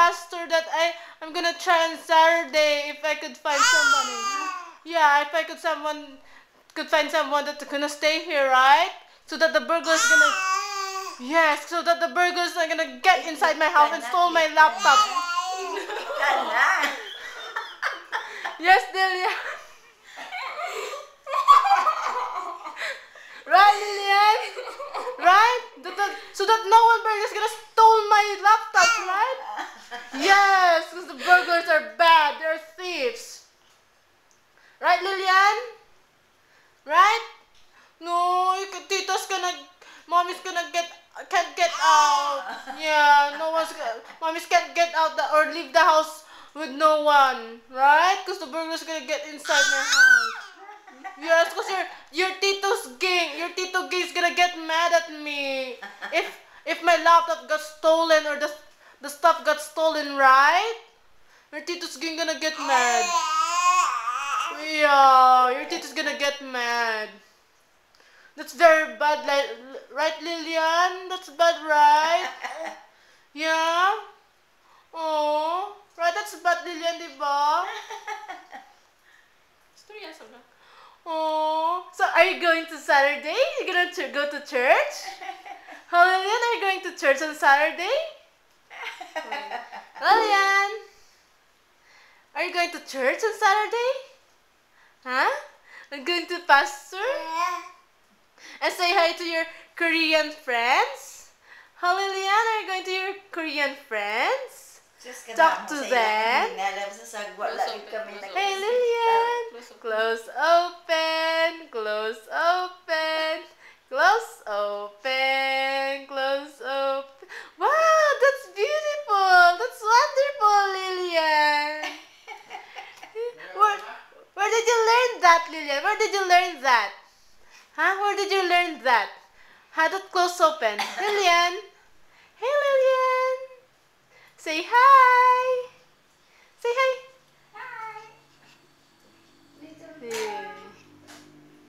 pastor that I'm gonna try on Saturday if I could find somebody. Yeah, if I could find someone that's gonna stay here, right? So that the burglars gonna yes, so that the burglars are gonna get inside my house and stole my laptop. Yes, Delia. Right, Lillian? Right? So that no one burglar's gonna stole my laptop, right? Yes, because the burglars are bad. They're thieves. Right, Lillian? Right? No, mommy's can't get out. Yeah, mommy's can't get out or leave the house with no one, right? Because the burglars gonna get inside my house. Yes, because your Tito Ging's gonna get mad at me if my laptop got stolen or the stuff got stolen, right? Your Tito's gonna get mad. Yeah, your Tito's gonna get mad. That's very bad, right, Lillian? That's bad, right? Yeah? Oh, right, that's bad, Lillian, diba? Oh, so are you going to Saturday? You're gonna go to church? How, Lillian, are you going to church on Saturday? Lillian, are you going to church on Saturday? Huh? I'm going to pastor? And say hi to your Korean friends? How, Lillian, are you going to your Korean friends? Talk to them. Hey, Lillian. Close, open, close, open, close, open, close, open. Wow, that's beautiful. That's wonderful, Lillian. Where did you learn that, Lillian? Where did you learn that? Huh? Where did you learn that? How to close open? Lillian. Hey, Lillian. Say hi. Say hi.